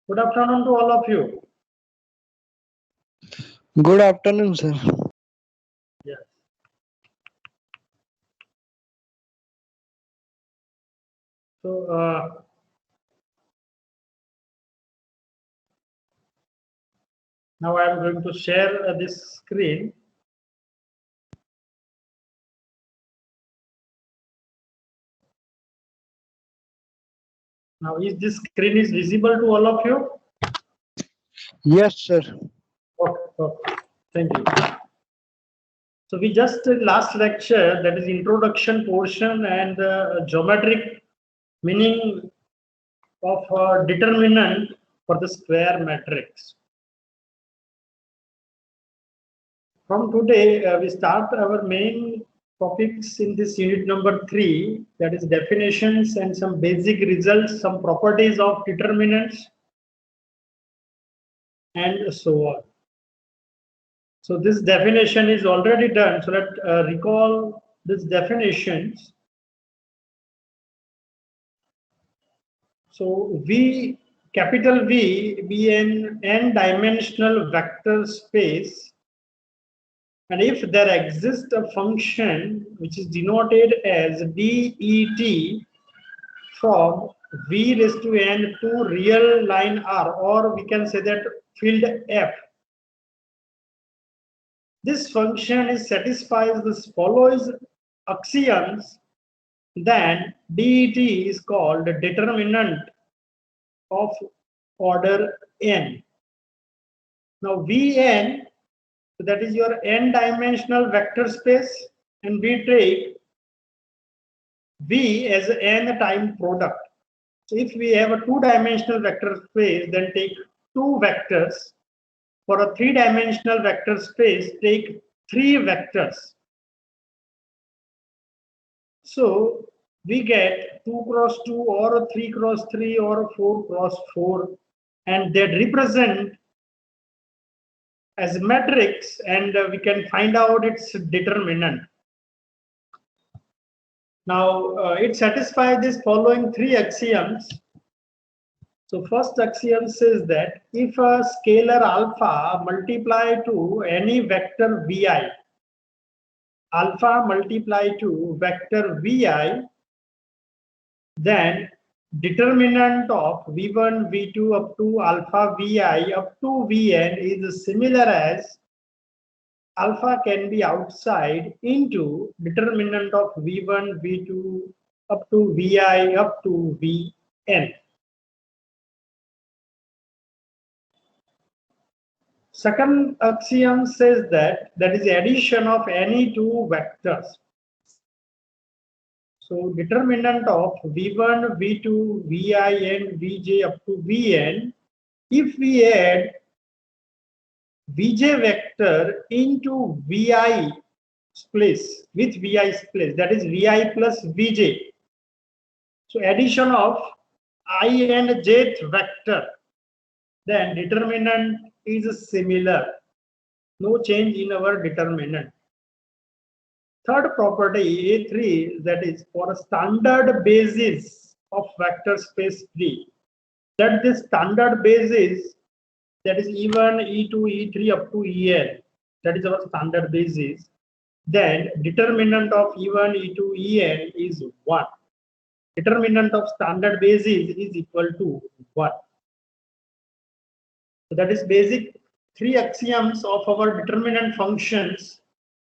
Good afternoon to all of you. Good afternoon, sir. Yes. So now I am going to share this screen. Now, is this screen is visible to all of you? Yes, sir. Okay. Thank you. So we just did last lecture, that is introduction portion and geometric meaning of determinant for the square matrix. From today, we start our main topics in this unit number 3, that is definitions and some basic results, some properties of determinants, and so on. So this definition is already done. So let's recall these definitions. So V, capital V, be an n-dimensional vector space, and if there exists a function which is denoted as det from V raised to n to real line R, or we can say that field F, this function is satisfies this follows axioms, then det is called determinant of order n. Now Vn, so that is your n-dimensional vector space, and we take V as n time product. So if we have a two-dimensional vector space, then take two vectors. For a three-dimensional vector space, take three vectors. So we get 2 cross 2 or 3 cross 3 or 4 cross 4, and that represent as a matrix, and we can find out its determinant. Now it satisfies this following three axioms. So first axiom says that if a scalar alpha multiply to any vector vi, alpha multiply to vector vi, then determinant of v1, v2 up to alpha vi up to vn is similar as alpha can be outside into determinant of v1, v2 up to vi up to vn. Second axiom says that is addition of any two vectors. So determinant of v1, v2, vi and vj up to vn, if we add vj vector into vi place with vi place, that is vi plus vj. So addition of I and jth vector, then determinant is similar. No change in our determinant. Third property A3, that is for a standard basis of vector space V, that this standard basis, that is E1, E2, E3 up to En, that is our standard basis, then determinant of E1, E2, En is 1. Determinant of standard basis is equal to 1. So that is basic three axioms of our determinant functions.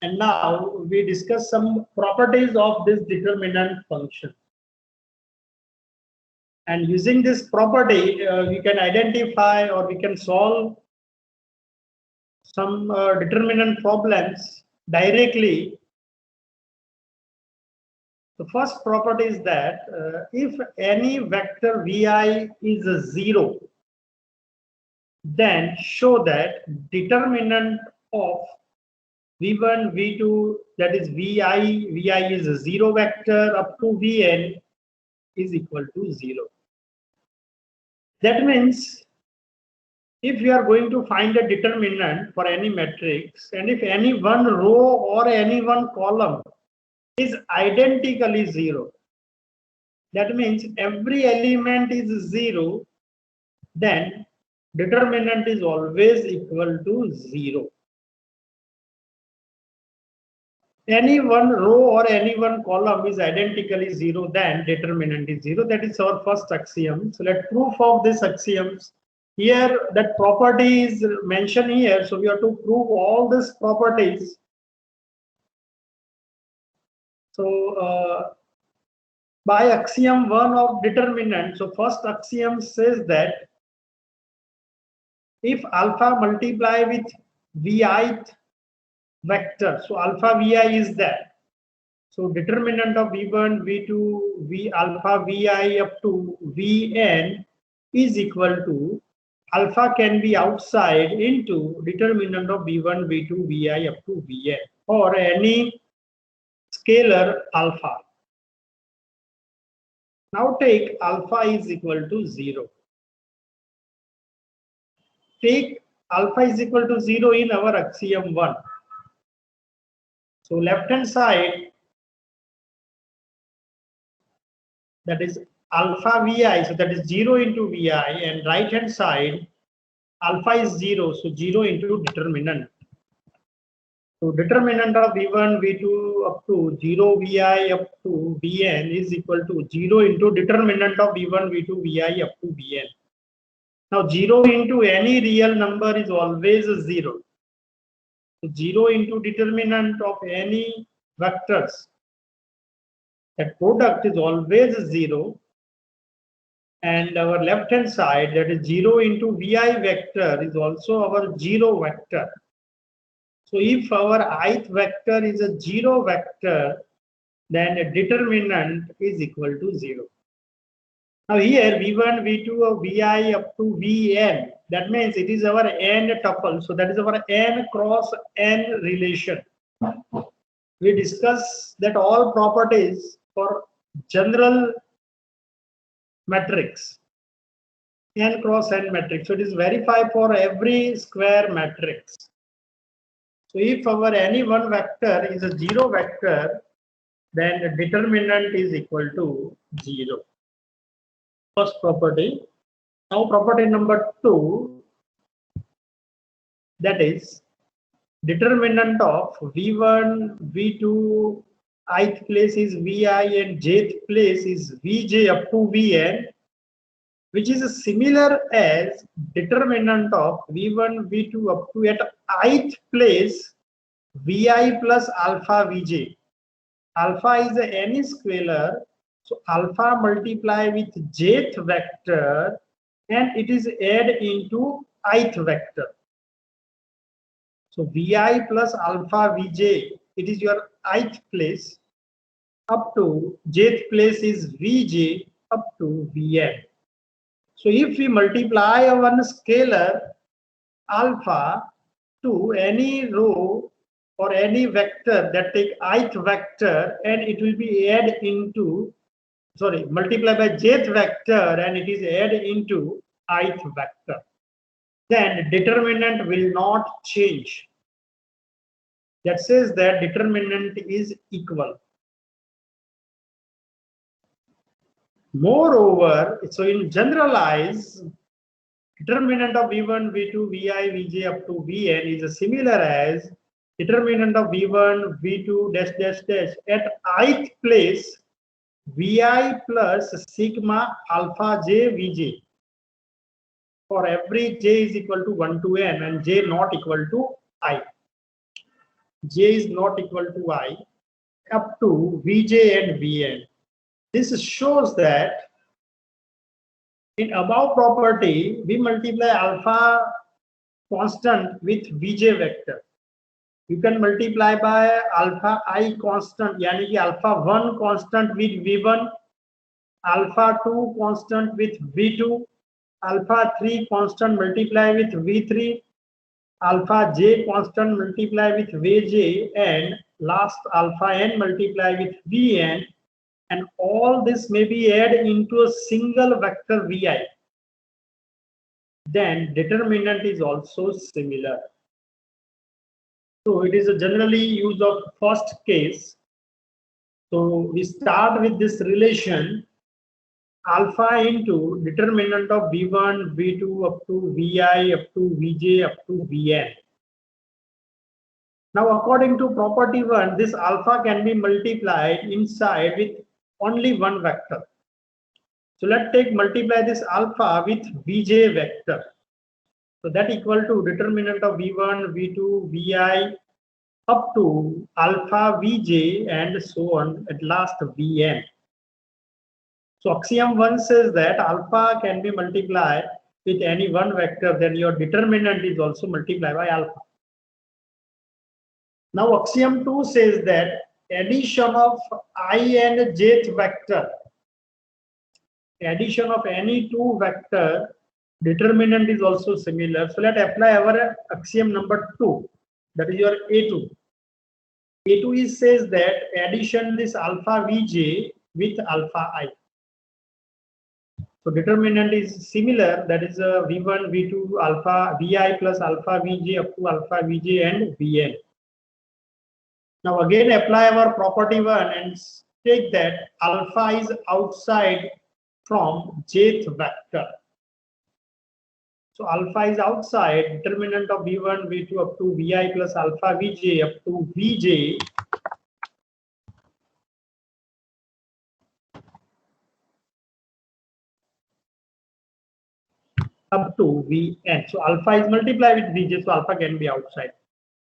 And now we discuss some properties of this determinant function. And using this property, we can identify or we can solve some determinant problems directly. The first property is that if any vector vi is a 0, then show that determinant of v1, v2, that is vi is a 0 vector up to vn is equal to 0. That means if you are going to find a determinant for any matrix, and if any one row or any one column is identically 0, that means every element is 0, then determinant is always equal to 0. Any one row or any one column is identically 0, then determinant is 0. That is our first axiom. So let proof of this axioms. Here that property is mentioned here, so we have to prove all these properties. So by axiom 1 of determinant, so first axiom says that if alpha multiply with vi vector, so alpha vi is that. So determinant of v1, v2, v alpha vi up to vn is equal to alpha can be outside into determinant of v1, v2, vi up to vn or any scalar alpha. Now take alpha is equal to 0. Take alpha is equal to 0 in our axiom 1. So left hand side, that is alpha vi, so that is 0 into vi, and right hand side alpha is 0, so 0 into determinant. So determinant of v1, v2 up to 0 vi up to vn is equal to 0 into determinant of v1, v2, vi up to vn. Now 0 into any real number is always a 0. So 0 into determinant of any vectors, that product is always 0, and our left hand side, that is 0 into vi vector, is also our 0 vector. So if our ith vector is a 0 vector, then a determinant is equal to 0. Now here v1, v2 of vi up to vn, that means it is our n tuple, so that is our n cross n relation. We discuss that all properties for general matrix, n cross n matrix. So it is verified for every square matrix. So if our any one vector is a 0 vector, then the determinant is equal to 0. First property. Now property number 2, that is determinant of v1, v2, ith place is vi and jth place is vj up to vn, which is similar as determinant of v1, v2 up to at ith place vi plus alpha vj. Alpha is any scalar, so alpha multiply with jth vector and it is add into ith vector. So vi plus alpha vj, it is your ith place, up to jth place is vj up to vn. So if we multiply one scalar alpha to any row or any vector that take ith vector, and it will be add into, multiply by jth vector and it is add into ith vector, then determinant will not change. That says that determinant is equal. Moreover, so in generalize, determinant of v1, v2, vi, vj up to vn is similar as determinant of v1, v2 dash dash dash at ith place vi plus sigma alpha j vj for every j is equal to 1 to n and j not equal to I. J is not equal to I up to vj and vn. This shows that in above property, we multiply alpha constant with vj vector. You can multiply by alpha I constant, yani ki alpha 1 constant with v1, alpha 2 constant with v2, alpha 3 constant multiply with v3, alpha j constant multiply with vj, and last alpha n multiply with vn, and all this may be added into a single vector vi. Then determinant is also similar. So it is a generally use of first case. So we start with this relation alpha into determinant of V1, V2 up to Vi, up to Vj, up to Vn. Now, according to property 1, this alpha can be multiplied inside with only one vector. So let's take multiply this alpha with Vj vector. So that equal to determinant of V1, V2, Vi up to alpha Vj and so on at last Vn. So axiom 1 says that alpha can be multiplied with any one vector, then your determinant is also multiplied by alpha. Now axiom 2 says that addition of I and jth vector, addition of any two vector, determinant is also similar. So let's apply our axiom number 2, that is your A2. A2 is says that addition this alpha Vj with alpha I. So determinant is similar, that is V1, V2, alpha Vi plus alpha Vj up to alpha Vj and Vn. Now again apply our property 1 and take that alpha is outside from jth vector. So alpha is outside, determinant of V1, V2 up to Vi plus alpha Vj up to Vj up to Vn. So alpha is multiplied with Vj, so alpha can be outside.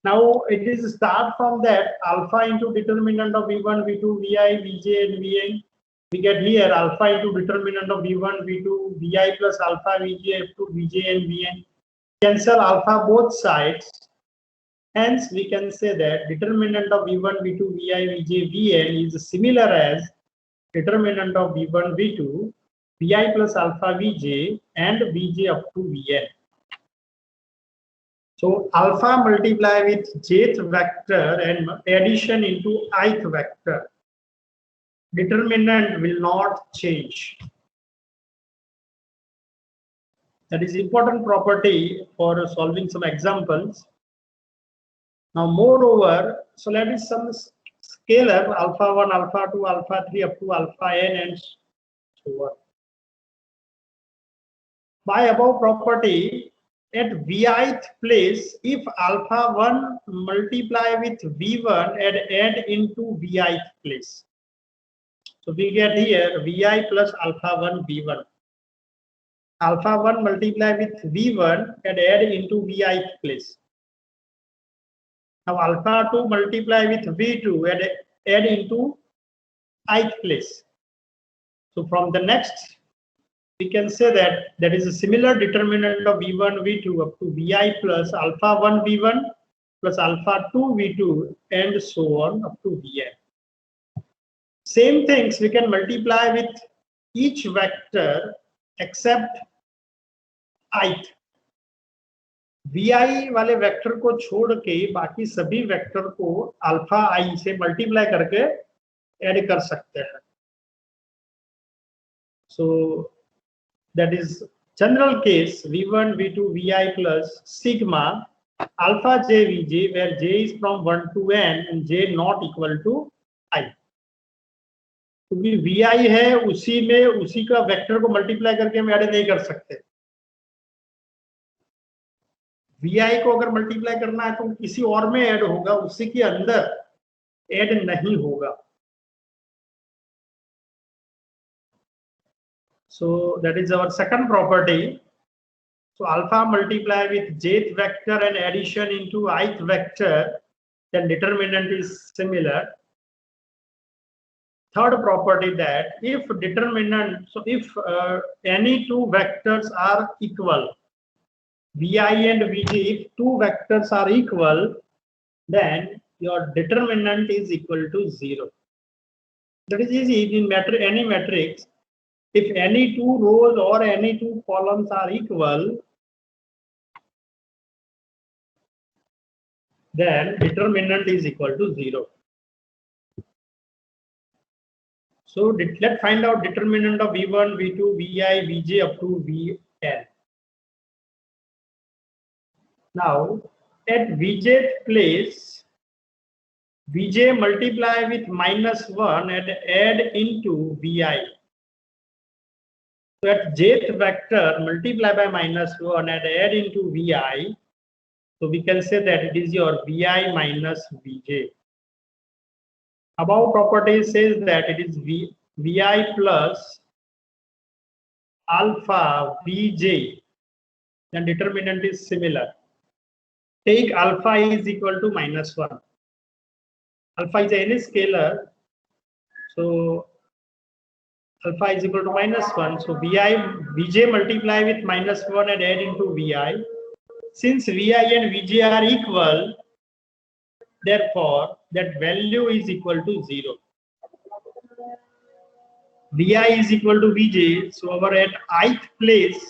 Now it is start from that alpha into determinant of V1, V2, Vi, Vj and Vn. We get here alpha into determinant of V1, V2, Vi plus alpha Vj up to Vj and Vn. Cancel alpha both sides. Hence we can say that determinant of V1, V2, Vi, Vj, Vn is similar as determinant of V1, V2, Vi plus alpha Vj and Vj up to Vn. So alpha multiply with jth vector and addition into ith vector. Determinant will not change. That is important property for solving some examples. Now moreover, so let us some scalar alpha 1, alpha 2, alpha 3 up to alpha n and so on. By above property, at Vith place, if alpha 1 multiply with V1 and add into Vith place. So we get here Vi plus alpha 1 V1. Alpha 1 multiply with V1 and add into Vith place. Now alpha 2 multiply with V2 and add into ith place. So from the next, we can say that that is a similar determinant of V1, V2 up to Vi plus alpha 1 V1 plus alpha 2 V2 and so on up to Vn. Same things we can multiply with each vector except ith. Vi वाले vector को छोड़ के बाकी सभी vector को alpha आई से multiply करके add कर सकते हैं. So that is general case V1, V2, Vi plus sigma alpha j Vj, where j is from 1 to n and j not equal to I. क्योंकि Vi है उसी में उसी का वेक्टर को मल्टीप्लाई करके हम ऐड नहीं कर सकते. Vi को अगर मल्टीप्लाई करना है तो किसी और में ऐड होगा, उसी के अंदर ऐड नहीं होगा. So that is our second property. So alpha multiply with jth vector and addition into ith vector, then determinant is similar. Third property, that if determinant, so if any two vectors are equal, Vi and Vj, if two vectors are equal, then your determinant is equal to 0. That is easy in any matrix. If any two rows or any two columns are equal, then determinant is equal to 0. So let's find out determinant of V1, V2, Vi, Vj up to Vn. Now at Vj place, Vj multiply with -1 and add into Vi. So at jth vector, multiply by -1 and add into Vi. So we can say that it is your Vi minus Vj. Above property says that it is Vi plus alpha Vj, and determinant is similar. Take alpha is equal to -1. Alpha is any scalar, so alpha is equal to -1. So Vj multiply with -1 and add into Vi. Since Vi and Vj are equal, therefore that value is equal to 0. Vi is equal to Vj, so our at ith place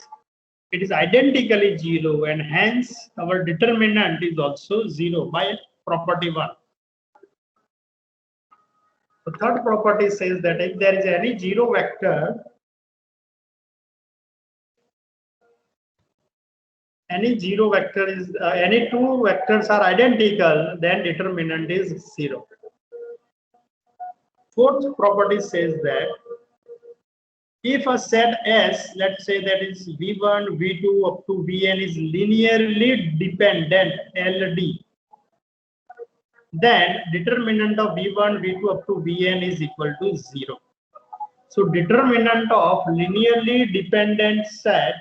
it is identically 0, and hence our determinant is also 0 by property 1. The third property says that if there is any zero vector, any two vectors are identical, then determinant is 0. Fourth property says that if a set S, let's say that is V1, V2 up to Vn is linearly dependent LD, then determinant of V1, V2 up to Vn is equal to 0. So determinant of linearly dependent set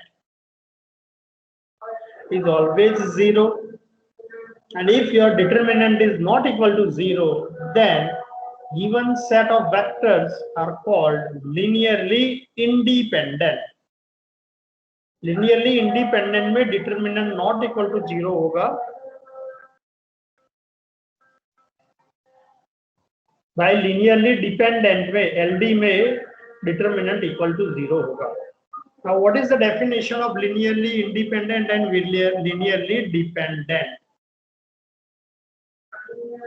is always 0. And if your determinant is not equal to 0, then given set of vectors are called linearly independent. Linearly independent में determinant not equal to 0 होगा, by linearly dependent में LD में determinant equal to 0 होगा. Now what is the definition of linearly independent and linearly dependent?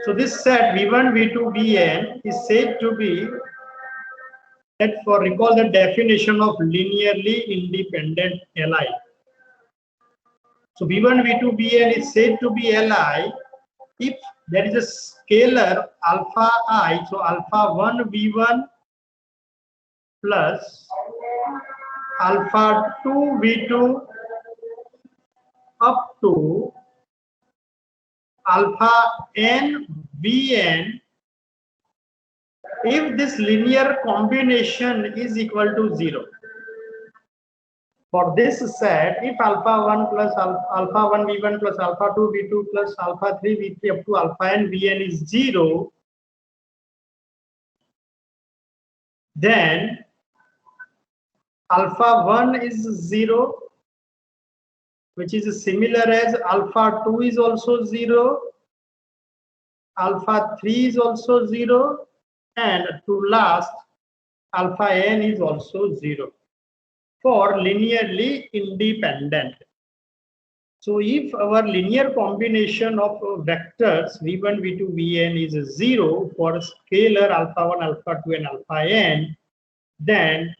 So this set V1, V2, Vn is said to be, recall the definition of linearly independent Li. So V1, V2, Vn is said to be Li if there is a scalar alpha I, so alpha 1 V1 plus alpha 2 V2 up to alpha n Vn, if this linear combination is equal to 0. For this set, if alpha 1 plus alpha 1 V1 plus alpha 2 V2 plus alpha 3 V3 up to alpha n Vn is 0, then alpha 1 is 0, which is similar as alpha 2 is also 0, alpha 3 is also 0, and to last alpha n is also 0 for linearly independent. So if our linear combination of vectors V1, V2, Vn is 0 for scalar alpha 1, alpha 2 and alpha n, then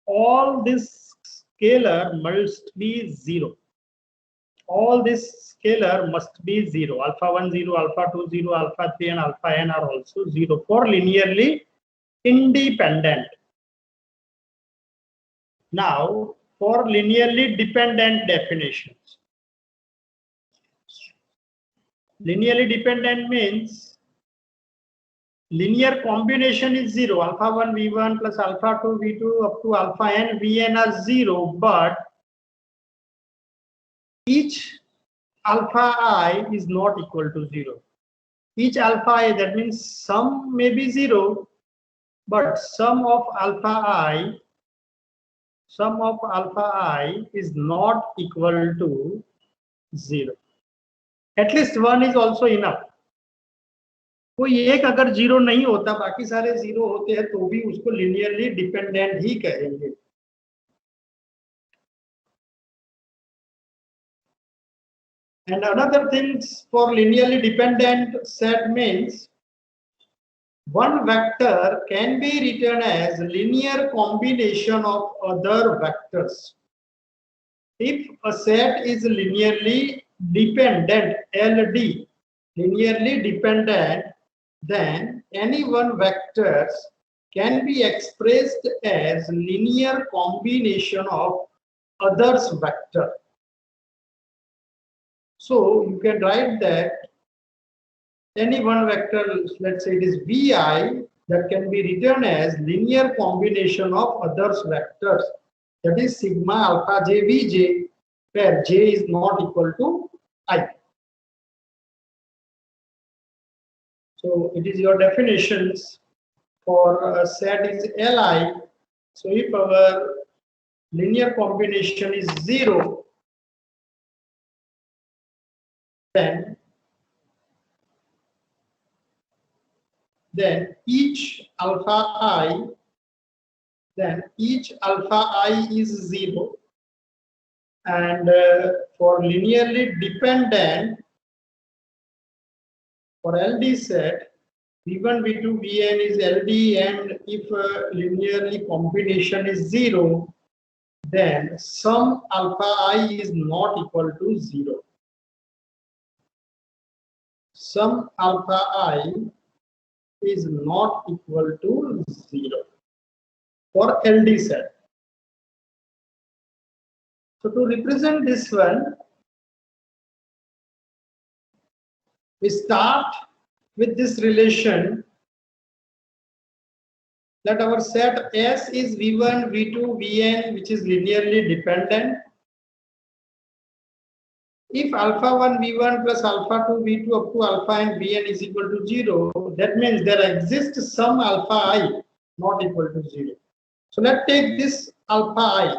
all this scalar must be 0. All this scalar must be 0. Alpha 1 0, alpha 2 0, alpha 3 and alpha n are also 0 for linearly independent. Now for linearly dependent definitions. Linearly dependent means linear combination is 0. Alpha 1 V1 plus alpha 2 V2 up to alpha n Vn are 0, but each alpha I is not equal to 0. Each alpha I, that means sum may be 0, but sum of alpha I is not equal to 0. At least 1 is also enough. कोई एक अगर 0 नहीं होता, बाकी सारे 0 होते हैं, तो भी उसको लिनियरली डिपेंडेंट ही कहेंगे. And another thing for linearly dependent set means one vector can be written as linear combination of other vectors. If a set is linearly dependent, LD, linearly dependent, then any one vectors can be expressed as linear combination of others vector. So you can write that any one vector, let's say it is Vi, that can be written as linear combination of others vectors, that is sigma alpha j Vj, where j is not equal to I. So it is your definitions for set is Li. So if our linear combination is 0, then each alpha I is 0, and for linearly dependent, for LD set, V1, V2, Vn is LD, and if linearly combination is 0, then sum alpha I is not equal to 0. Sum alpha I is not equal to 0 for LD set. So to represent this one, we start with this relation that our set S is V1, V2, Vn, which is linearly dependent. If alpha 1 V1 plus alpha 2 V2 up to alpha n Vn is equal to 0, that means there exists some alpha I not equal to 0. So let's take this alpha I,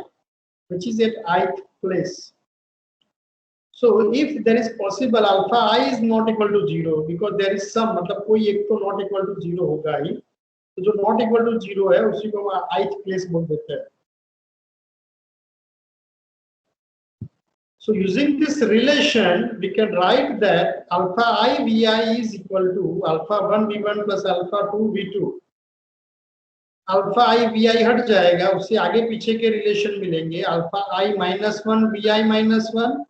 which is at ith place. So if there is possible alpha I is not equal to 0, because there is some, मतलब कोई एक तो not equal to 0 होगा ही, तो जो not equal to 0 है उसी को हम ith place बोल देते हैं. So using this relation, we can write that alpha I Vi is equal to alpha 1 V1 plus alpha 2 V2. Alpha I V I हट जाएगा, उससे आगे पीछे के रिलेशन मिलेंगे. Alpha I minus one V I minus one,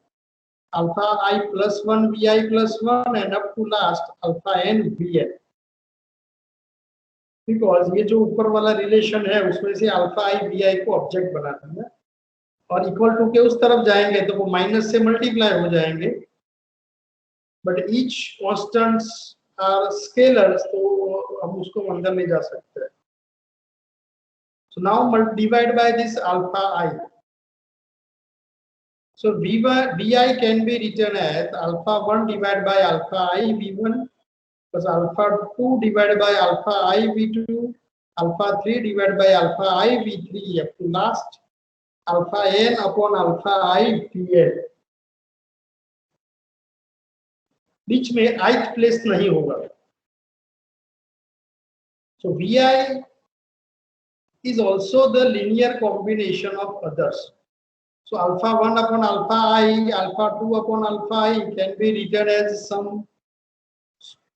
alpha I plus one V I plus one, and up to last alpha N V N. Because ये जो ऊपर वाला रिलेशन है उसमें से अल्फा आई वी आई को ऑब्जेक्ट बनाना है, और इक्वल टू के उस तरफ जाएंगे तो वो माइनस से मल्टीप्लाई हो जाएंगे. But each constants are scalars, तो हम उसको अंदर ले जा सकते हैं. So now divide by this alpha I. So Vi can be written as alpha 1 divided by alpha I V1 plus alpha 2 divided by alpha I V2, alpha 3 divided by alpha I V3 up to last alpha n upon alpha I Vn. बीच में ith place नहीं होगा. So Vi is also the linear combination of others. So alpha 1 upon alpha I, alpha 2 upon alpha I can be written as some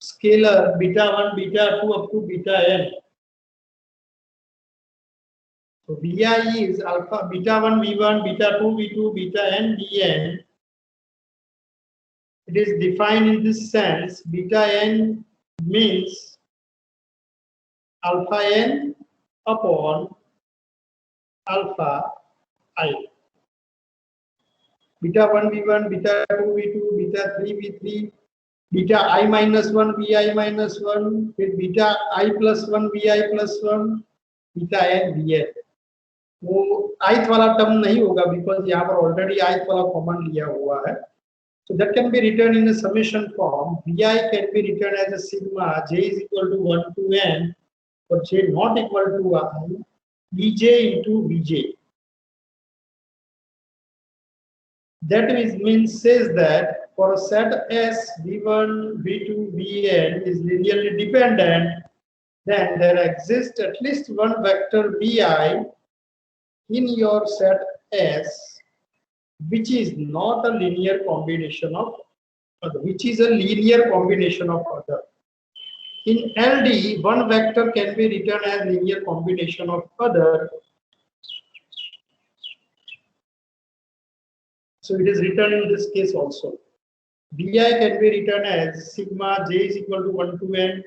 scalar beta 1, beta 2 up to beta n. So Vi is alpha beta 1 V1, beta 2 V2, beta n Vn. It is defined in this sense. Beta n means alpha n upon alpha I. Beta 1 V1, beta 2 V2, beta 3 V3, beta I minus 1 Vi minus 1, फिर beta I plus 1 Vi plus 1, beta n Vn. वो ith वाला term नहीं होगा, because यहाँ पर already ith वाला common लिया हुआ है. So that can be written in a summation form. Vi can be written as a sigma j is equal to 1 to n, but j not equal to I, Vj into Vj. That means says that for a set S, V1, V2, Vn is linearly dependent, then there exists at least one vector Vi in your set S, which is not a linear combination of other, which is a linear combination of other. In LD, one vector can be written as linear combination of other. So it is written in this case also. Vi can be written as sigma j is equal to 1 to n,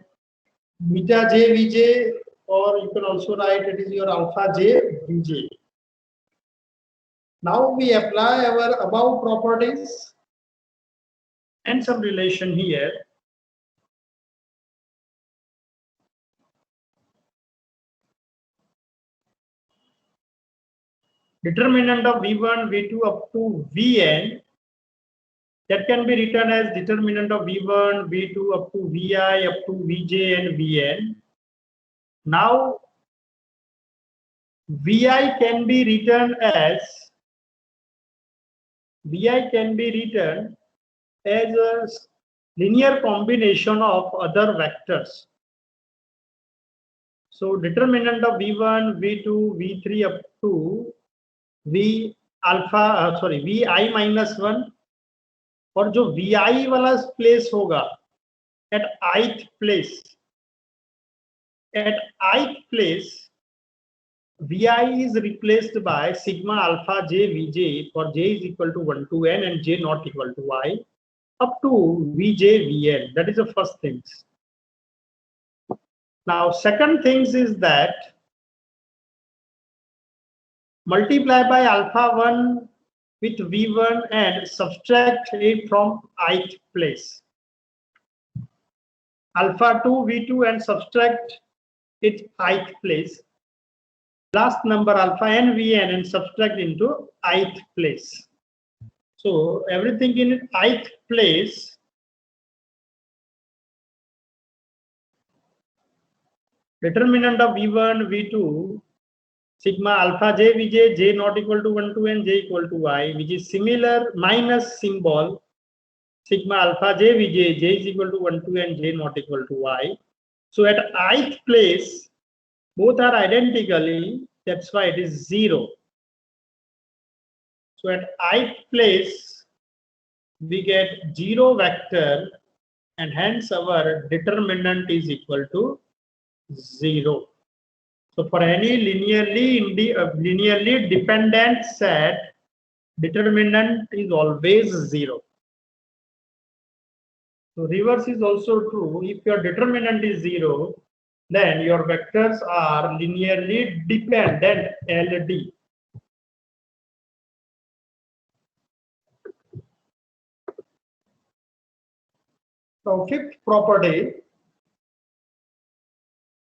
beta j Vj or you can also write it is your alpha j vj. Now we apply our above properties and some relation here. Determinant of v1, v2 up to vn, that can be written as determinant of v1, v2 up to vi, up to vj and vn. Now vi can be written as a linear combination of other vectors. So determinant of v1, v2, v3 up to vi minus 1, और जो vi वाला place होगा at ith place vi is replaced by sigma alpha j vj for j is equal to 1 to n and j not equal to I up to vj vn. That is the first thing. Now second things is that multiply by alpha 1 with v1 and subtract it from ith place. Alpha 2 v2 and subtract its ith place. Last number alpha n vn and subtract into ith place. So everything in ith place. Determinant of v1, v2, sigma alpha j vj, j not equal to 1 to n, j equal to I, which is similar minus symbol, sigma alpha j vj, j is equal to 1 to n, j not equal to I. So at ith place, both are identically, that's why it is 0. So at ith place, we get 0 vector and hence our determinant is equal to 0. So for any linearly dependent set, determinant is always 0. So reverse is also true. If your determinant is 0, then your vectors are linearly dependent, LD. So fifth property,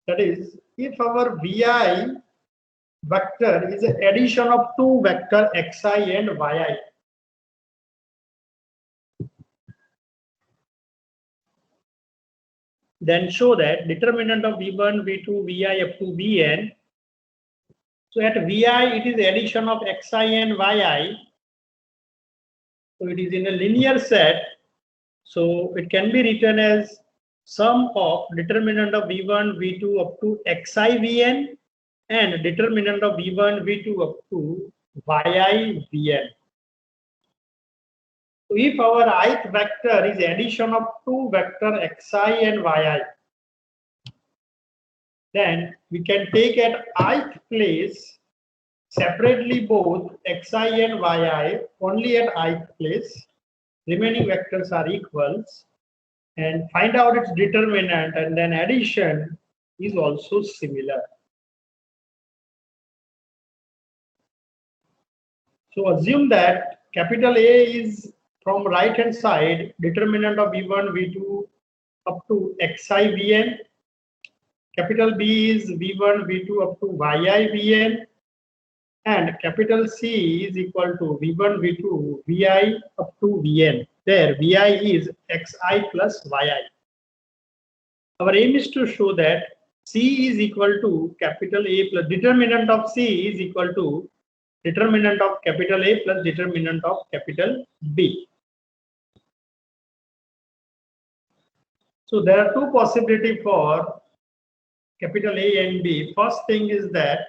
that is, if our vi vector is an addition of two vector xi and yi, then show that determinant of v1, v2, vi up to vn. So at vi it is addition of xi and yi. So it is in a linear set. So it can be written as sum of determinant of v1, v2 up to xi vn and determinant of v1, v2 up to yi vn. So if our ith vector is addition of two vector xi and yi, then we can take at ith place separately both xi and yi only at ith place. Remaining vectors are equals and find out its determinant, and then addition is also similar. So assume that capital A is from right hand side, determinant of v1, v2 up to xi vn. Capital B is v1, v2 up to yi vn. And capital C is equal to v1, v2, vi up to vn. There vi is xi plus yi. Our aim is to show that C is equal to capital A plus determinant of C is equal to determinant of capital A plus determinant of capital B. So there are two possibilities for capital A and B. First thing is that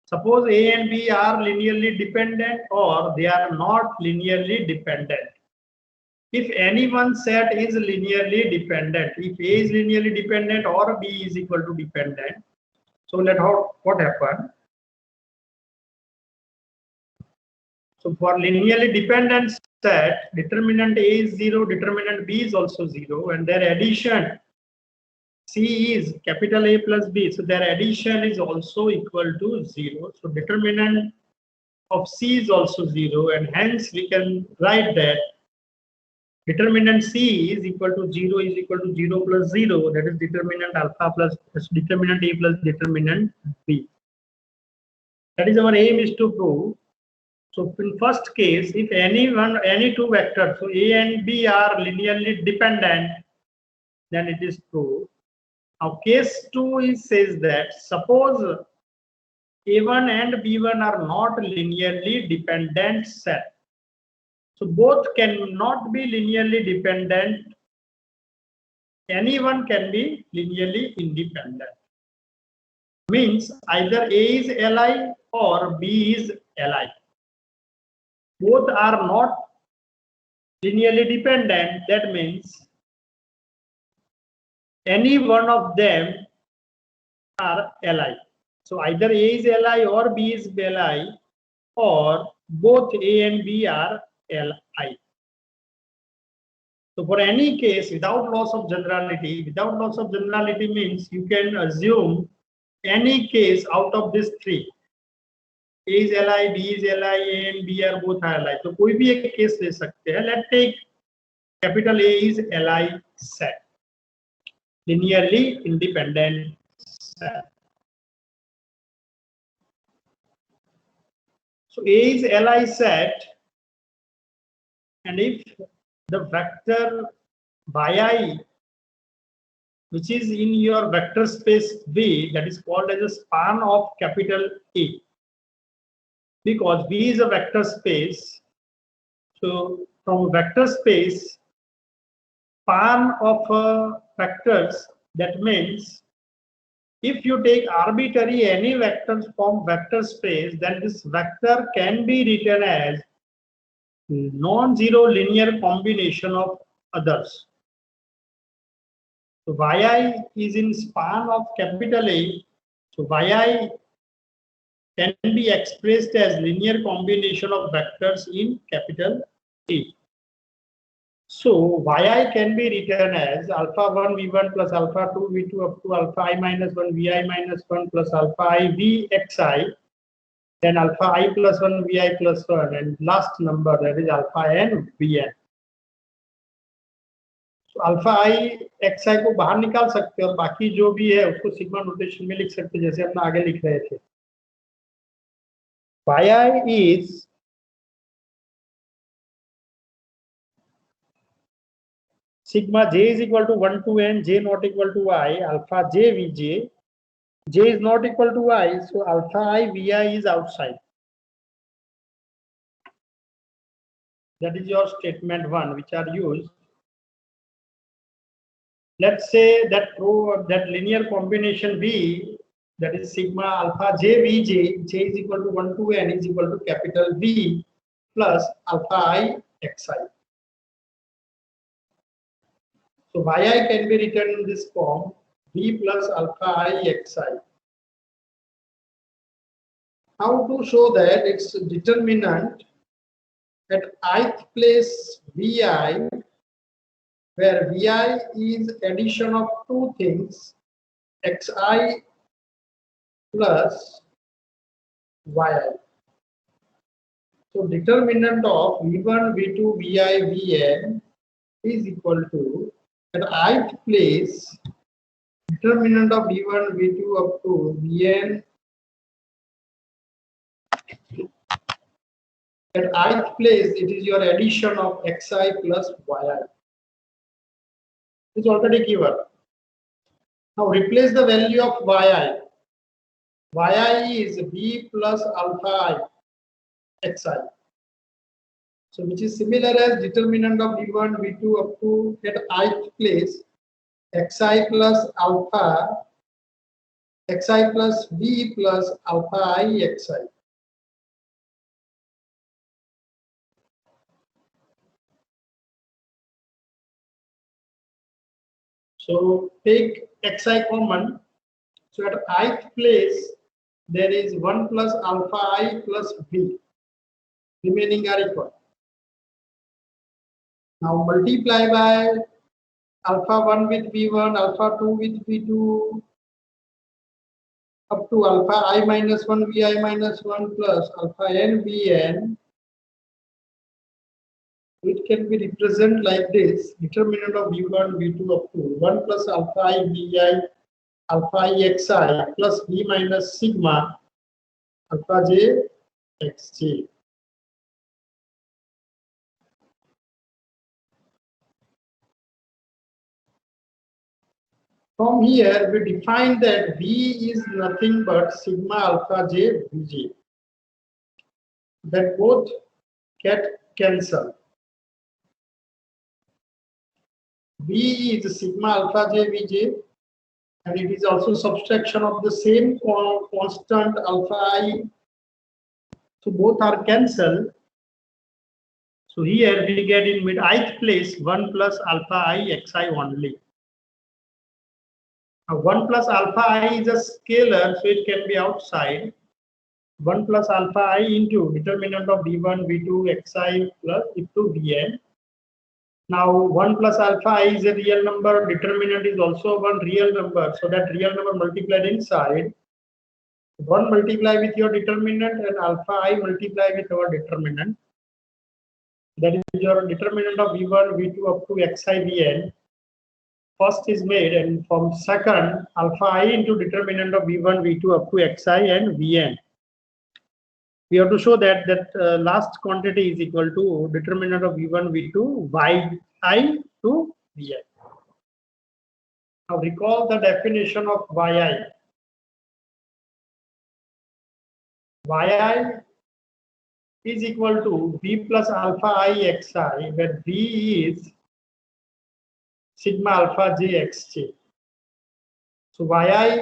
suppose A and B are linearly dependent or they are not linearly dependent. If any one set is linearly dependent, if A is linearly dependent or B is equal to dependent, so what happen? So for linearly dependent set, determinant A is 0, determinant B is also 0, and their addition C is capital A plus B, so their addition is also equal to 0. So determinant of C is also 0, and hence we can write that determinant C is equal to 0 is equal to 0 plus 0, that is determinant alpha plus determinant A plus determinant B. That is our aim is to prove. So in first case, if any two vectors, so A and B are linearly dependent, then it is true. Now case 2 says that suppose A1 and B1 are not linearly dependent set. So both cannot be linearly dependent. Any one can be linearly independent. Means either A is Li or B is Li. Both are not linearly dependent. That means any one of them are Li. So either A is Li or B is Li, or both A and B are Li. So for any case, without loss of generality means you can assume any case out of these three. A is Li, B is Li, A and B are both Li. So कोई भी एक case ले सकते हैं. Let's take capital A is Li set, linearly independent set. So A is Li set, and if the vector yi, which is in your vector space V, that is called as a span of capital A, because V is a vector space. So from vector space, span of vectors, that means if you take arbitrary any vectors from vector space, then this vector can be written as non-zero linear combination of others. So yi is in span of capital A. So yi can be expressed as linear combination of vectors in capital A. So yi can be written as alpha 1 v1 plus alpha 2 v2 up to alpha I minus 1 vi minus 1 plus alpha I v xi, then alpha I plus 1 vi plus 1, and last number, that is alpha n vn. So alpha I xi को बाहर निकाल सकते हैं और बाकी जो भी है उसको सिग्मा नोटेशन में लिख सकते हैं, जैसे हम आगे लिख रहे थे. yi is sigma j is equal to 1 to n, j not equal to I, alpha j vj, j is not equal to I, so alpha I vi is outside. That is your statement 1, which are used. Let's say that that linear combination V, that is sigma alpha j vj, j is equal to 1 to n is equal to capital V plus alpha I xi. So yi can be written in this form, V plus alpha I xi. How to show that its determinant at ith place Vi, where Vi is addition of two things, xi plus yi. So determinant of v1, v2, vi, vn is equal to, at ith place, determinant of v1, v2 up to vn, at ith place it is your addition of xi plus yi. It's already given. Now replace the value of yi. Yi is v plus alpha I xi. So which is similar as determinant of v1, v2 up to at ith place xi plus alpha, xi plus v plus alpha I xi. So take xi common. So at ith place there is 1 plus alpha I plus v. Remaining are equal. Now multiply by alpha 1 with V1, alpha 2 with V2, up to alpha I minus 1 Vi minus 1 plus alpha n Vn. It can be represented like this: determinant of V1, V2 up to 1 plus alpha I Vi, alpha I Xi plus V minus sigma alpha j Xj. From here, we define that V is nothing but sigma alpha j Vj. That both get cancelled. V is sigma alpha j Vj, and it is also subtraction of the same constant alpha I. So both are cancelled. So here we get in mid ith place 1 plus alpha I Xi only. Now 1 plus alpha I is a scalar, so it can be outside. 1 plus alpha I into determinant of V1, V2, Xi plus into Vn. Now 1 plus alpha I is a real number, determinant is also one real number, so that real number multiplied inside. 1 multiply with your determinant and alpha I multiply with our determinant. That is your determinant of V1, V2 up to Xi Vn. First is made, and from second alpha I into determinant of V1, V2 up to Xi and Vn. We have to show that last quantity is equal to determinant of V1, V2, Yi to Vi. Now recall the definition of Yi. Yi is equal to V plus alpha I Xi, where V is sigma alpha j Xj. So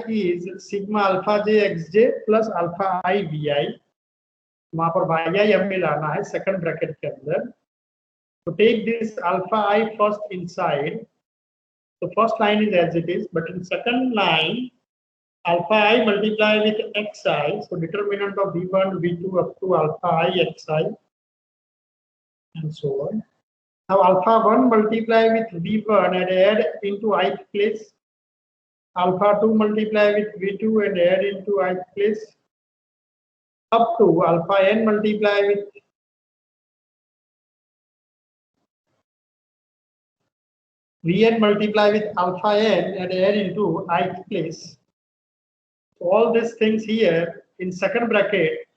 Yi is sigma alpha j Xj plus alpha I Vi. वहां पर yi हमें लाना है second bracket के अंदर. तो take this alpha I first inside. The first line is as it is, but in second line alpha I multiply with Xi, so determinant of V1, V2 up to alpha I Xi and so on. Now alpha 1 multiply with V1 and add into ith place. Alpha 2 multiply with V2 and add into ith place. Up to alpha n multiply with Vn multiply with alpha n and add into ith place. So all these things here in second bracket,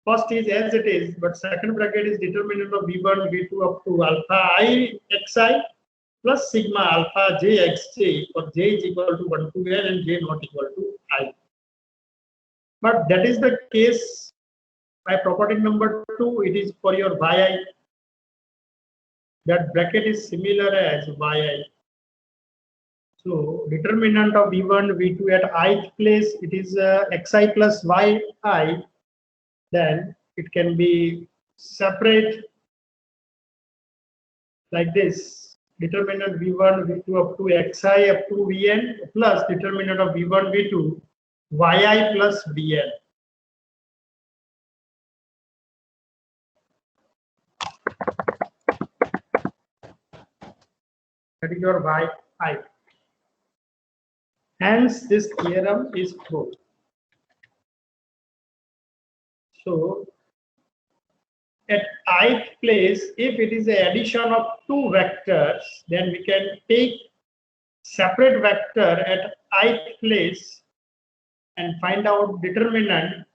first is as it is, but second bracket is determinant of V1, V2 up to alpha I Xi plus sigma alpha j Xj, for j is equal to 1 to n and j not equal to I. But that is the case by property number 2, it is for your Yi. That bracket is similar as Yi. So determinant of V1, V2 at ith place, it is Xi plus Yi. Then it can be separate like this: determinant V1, V2 up to Xi up to Vn plus determinant of V1, V2 Yi plus Vn. That is your Yi. Hence, this theorem is true. So, at ith place, if it is an addition of two vectors, then we can take separate vector at ith place and find out determinant.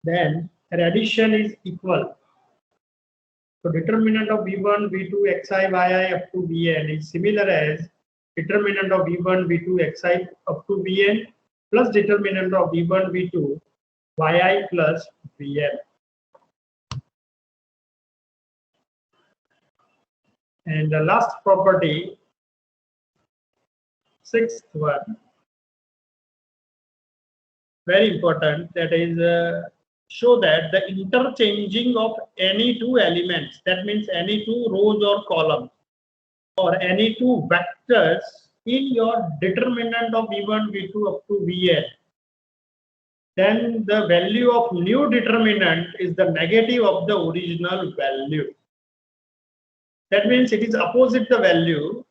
Then their addition is equal. So determinant of V1, V2, Xi, Yi up to Vn is similar as determinant of V1, V2, Xi up to Vn plus determinant of V1, V2, Yi plus Vn. And the last property, sixth one, very important, that is show that the interchanging of any two elements, that means any two rows or columns or any two vectors in your determinant of V1, V2 up to Vn, then the value of new determinant is the negative of the original value. That means it is opposite the value.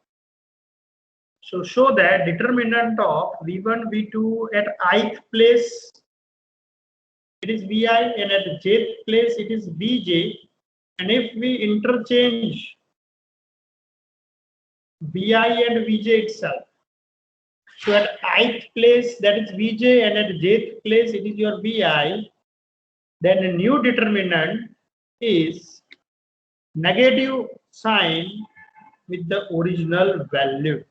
So show that determinant of V1, V2 at ith place it is Vi, and at jth place it is Vj. And if we interchange Vi and Vj itself, so at ith place that is Vj and at jth place it is your Vi, then a new determinant is negative sign with the original value.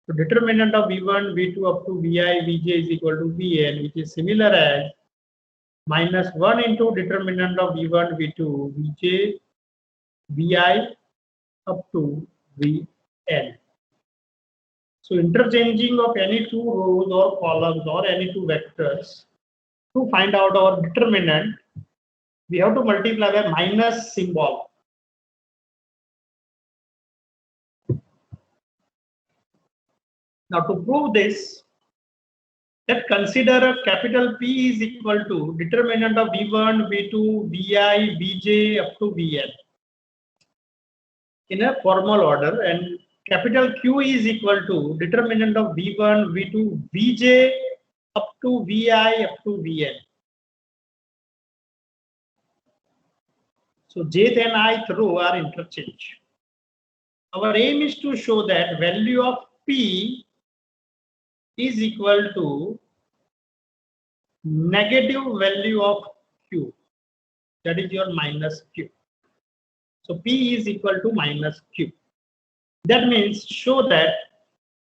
So determinant of V1, V2 up to Vi, Vj is equal to Vn, which is similar as -1 into determinant of V1, V2, Vj, Vi up to Vn. So interchanging of any two rows or columns or any two vectors to find out our determinant, we have to multiply by minus symbol. Now to prove this, let's consider a capital P is equal to determinant of V1, V2, Vi, Vj up to Vn in a formal order, and capital Q is equal to determinant of V1, V2, Vj up to Vi up to Vn. So jth and ith row are interchanged. Our aim is to show that value of P is equal to negative value of Q, that is your minus Q. So P is equal to minus Q. That means show that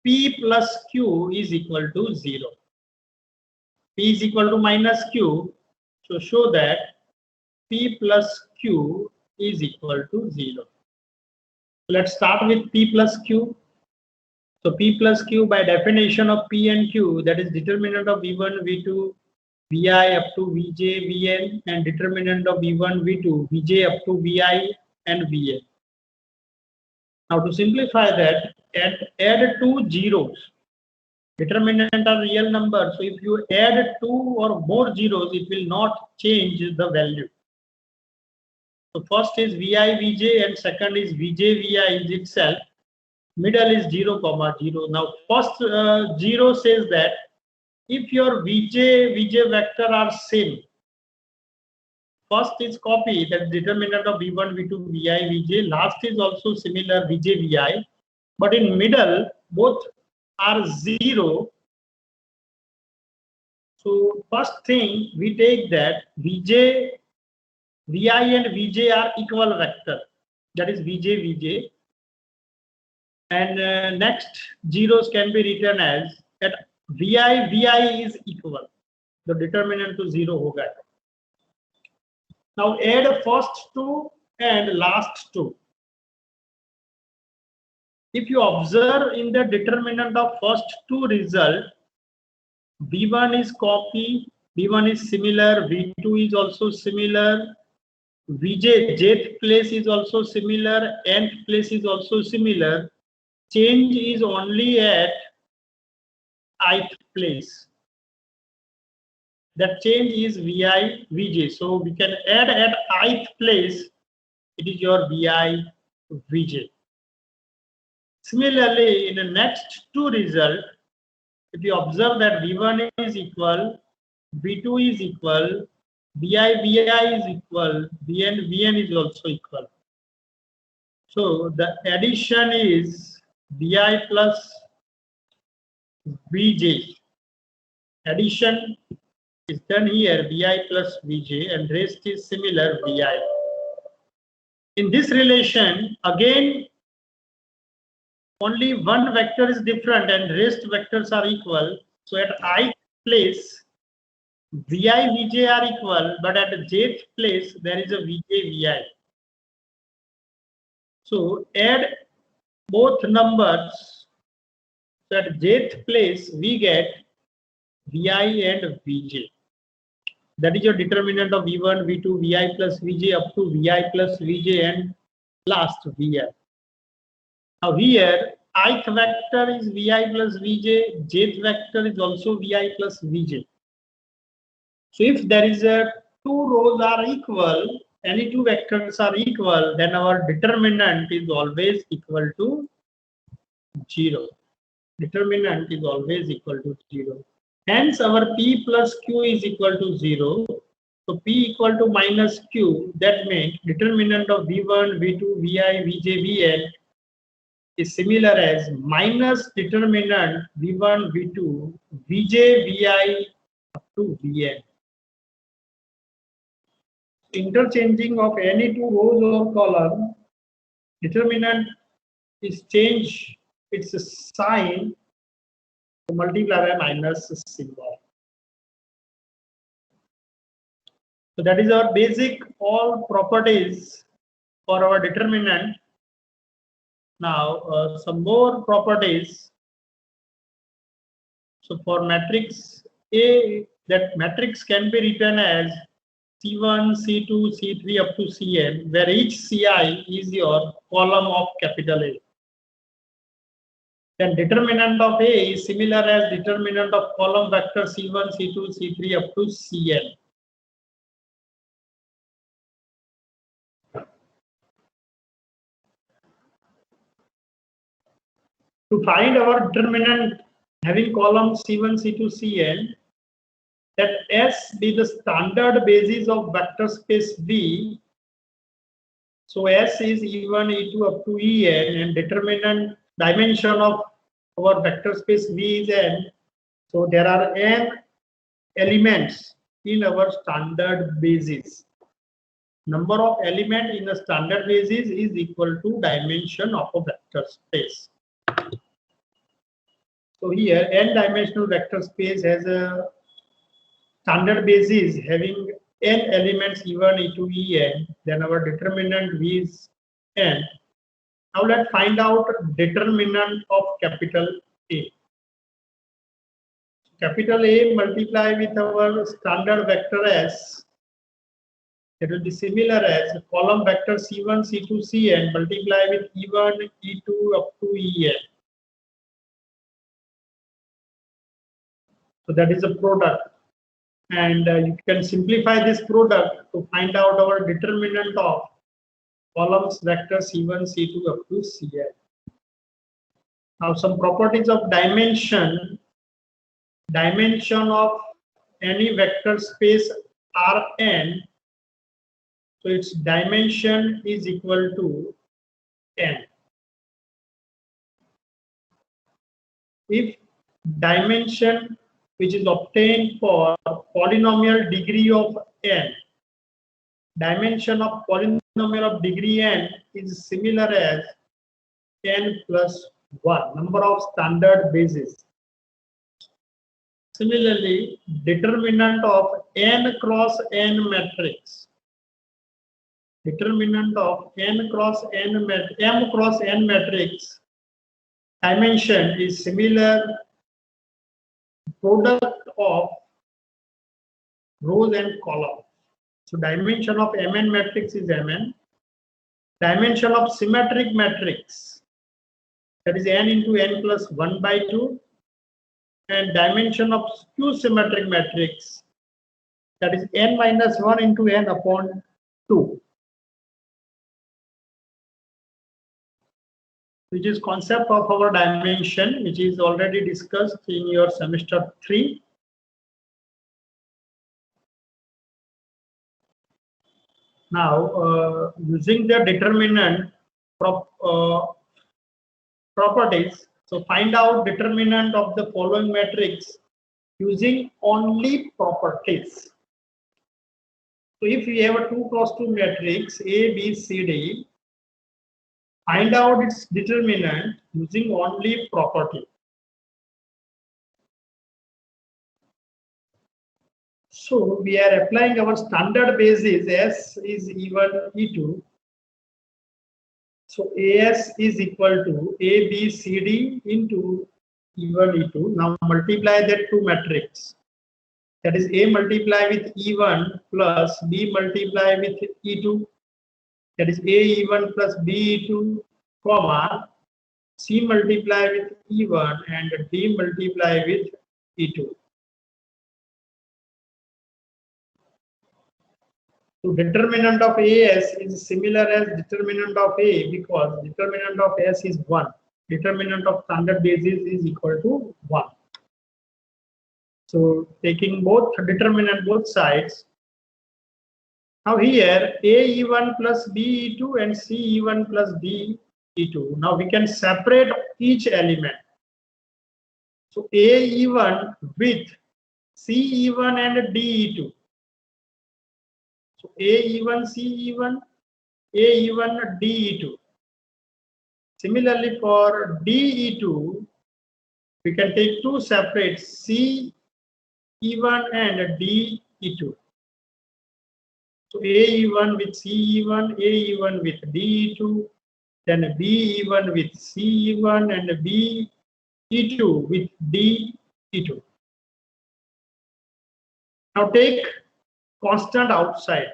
P plus Q is equal to 0. P is equal to minus Q, so show that P plus Q is equal to 0. Let's start with P plus Q. So P plus Q by definition of P and Q, that is determinant of V1, V2, Vi up to Vj, Vn, and determinant of V1, V2, Vj up to Vi and Vn. Now to simplify that, add two zeros. Determinant are real numbers, so if you add two or more zeros, it will not change the value. So first is Vi, Vj, and second is Vj, Vi is itself. Middle is 0, 0. Now first 0 says that if your Vj, Vj vector are same, first is copy, that determinant of V1, V2, Vi, Vj. Last is also similar, Vj, Vi. But in middle, both are 0. So first thing, we take that Vj, Vi and Vj are equal vector. That is Vj, Vj. And next zeros can be written as that Vi, Vi is equal. The determinant to 0 hoga. Now add first two and last two. If you observe in the determinant of first two result, V1 is copy, V1 is similar, V2 is also similar, Vj, jth place is also similar, nth place is also similar. Change is only at ith place. That change is Vi, Vj. So we can add at ith place, it is your Vi, Vj. Similarly, in the next two result, if you observe that V1 is equal, V2 is equal, Vi, Vi is equal, Vn, Vn is also equal. So the addition is Vi plus Vj. Addition is done here, Vi plus Vj, and rest is similar, Vi. In this relation, again, only one vector is different and rest vectors are equal. So at ith place, Vi, Vj are equal, but at the jth place, there is a Vj, Vi. So add both numbers. So at jth place, we get Vi and Vj. That is your determinant of V1, V2, Vi plus Vj up to Vi plus Vj and last Vi. Now here, ith vector is Vi plus Vj, jth vector is also Vi plus Vj. So if there is a two rows are equal, any two vectors are equal, then our determinant is always equal to 0. Determinant is always equal to 0. Hence, our P plus Q is equal to 0. So P equal to minus Q. That means determinant of V1, V2, Vi, Vj, Vn is similar as minus determinant V1, V2, Vj, Vi up to Vn. Interchanging of any two rows or column, determinant is change its sign to multiply by minus symbol. So that is our basic all properties for our determinant. Now some more properties. So for matrix A, that matrix can be written as C1, C2, C3 up to Cn, where each Ci is your column of capital A. Then determinant of A is similar as determinant of column vector C1, C2, C3 up to Cn. To find our determinant having column C1, C2, Cn, that S be the standard basis of vector space V. So S is E1, E2 up to En, and determinant dimension of our vector space V is n. So there are n elements in our standard basis. Number of elements in a standard basis is equal to dimension of a vector space. So here n dimensional vector space has a standard basis having n elements E1, E2, En. Then our determinant V is n. Now let's find out determinant of capital A. Capital A multiply with our standard vector S. It will be similar as column vector C1, C2, Cn multiply with E1, E2 up to En. So that is a product. And you can simplify this product to find out our determinant of columns vector C1, C2 up to Cn. Now some properties of dimension. Dimension of any vector space Rn, so its dimension is equal to n. If dimension which is obtained for polynomial degree of n, dimension of polynomial of degree n is similar as n plus 1, number of standard bases. Similarly, determinant of n cross n matrix. Determinant of n cross n m cross n matrix dimension is similar product of rows and columns. So dimension of mn matrix is mn. Dimension of symmetric matrix, that is n into n plus 1 by 2. And dimension of skew symmetric matrix, that is n minus 1 into n upon 2. Which is concept of our dimension, which is already discussed in your semester 3. Now, using the determinant properties, so find out determinant of the following matrix using only properties. So if we have a 2 cross 2 matrix A, B, C, D, find out its determinant using only property. So we are applying our standard basis. S is E1, E2. So AS is equal to A, B, C, D into E1, E2. Now multiply that two matrix. That is A multiply with E1 plus B multiply with E2. That is A E1 plus B E2, comma C multiply with E1 and D multiply with E2. So determinant of AS is similar as determinant of A because determinant of S is 1. determinant of standard basis is equal to 1. So taking both determinant both sides. Now here AE1 plus BE2 and CE1 plus DE2. Now we can separate each element. So AE1 with CE1 and DE2. So AE1 CE1, AE1 DE2. Similarly for DE2, we can take two separate CE1 and DE2. So AE1 with CE1, AE1 with DE2, then BE1 with CE1 and BE2 with DE2. Now take constant outside.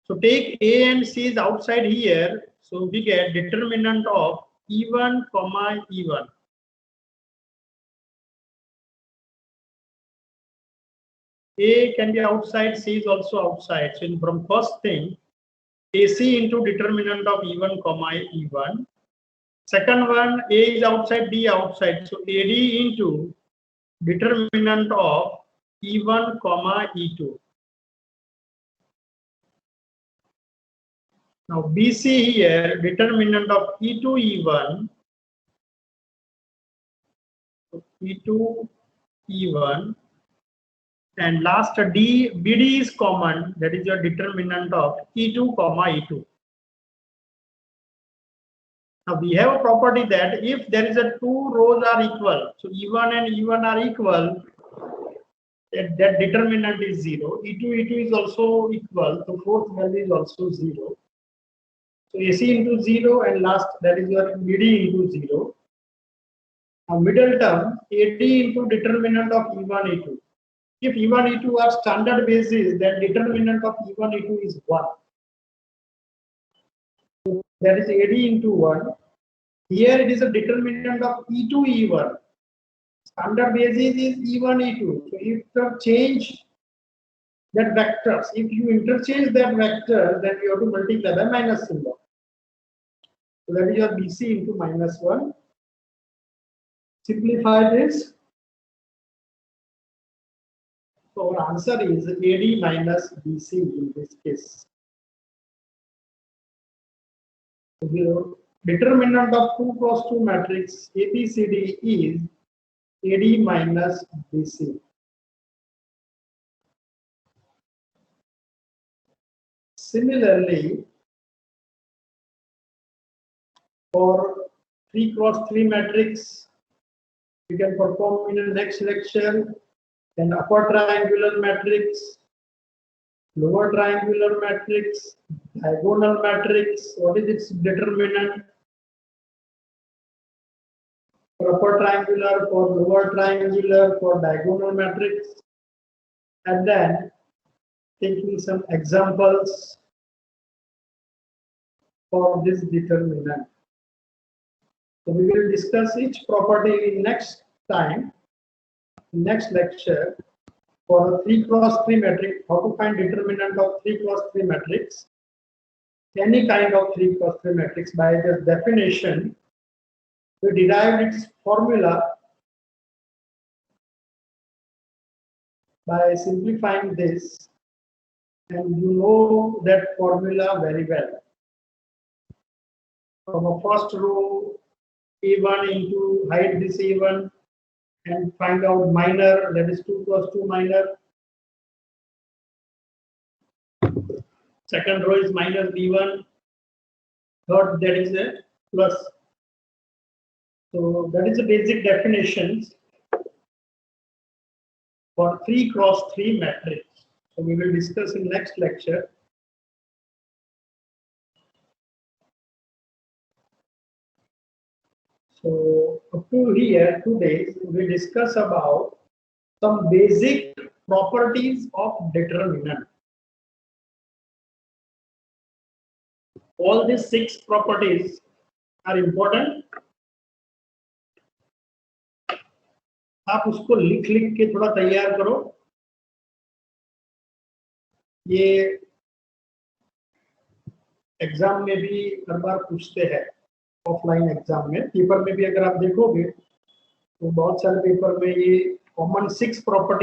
So take A and C is outside here. So we get determinant of E1, E1. A can be outside, C is also outside. So from first thing, AC into determinant of E1, E1. Second one, A is outside, D outside. So AD into determinant of E1, E2. Now BC here, determinant of E2, E1. So E2, E1. And last BD is common, that is your determinant of E2, E2. Now we have a property that if there is a two rows are equal, so E1 and E1 are equal, that determinant is 0. E2, E2 is also equal, so fourth value is also 0. So AC into 0 and last that is your BD into 0. Now middle term AD into determinant of E1, E2. If E1, E2 are standard basis, then determinant of E1, E2 is 1. So that is AD into 1. Here it is a determinant of E2, E1. Standard basis is E1, E2. So if you change that vectors, if you interchange that vector, then you have to multiply by minus symbol. So that is your BC into -1. Simplify this. So our answer is AD minus BC in this case. So the determinant of 2 cross 2 matrix ABCD is AD minus BC. Similarly, for 3 cross 3 matrix, we can perform in the next lecture. Then upper triangular matrix, lower triangular matrix, diagonal matrix. What is its determinant? For upper triangular, for lower triangular, for diagonal matrix, and then taking some examples for this determinant. So we will discuss each property in next time, next lecture. For a 3 cross 3 matrix, how to find determinant of 3 cross 3 matrix, any kind of 3 cross 3 matrix. By this definition, we derived its formula by simplifying this, and you know that formula very well. From a first row, A1 into hide this A1 and find out minor, that is 2 cross 2 minor. Second row is minus B1. Third, that is a plus. So that is the basic definitions for 3 cross 3 matrix. So we will discuss in next lecture. So up to here today we discuss about some basic properties of determinant. All these 6 properties are important. आप उसको लिख के थोड़ा तैयार करो. ये exam में भी हर बार पूछते हैं, ऑफलाइन एग्जाम में, पेपर में भी अगर आप देखोगे तो बहुत सारे पेपर में ये कॉमन 6 प्रॉपर्टी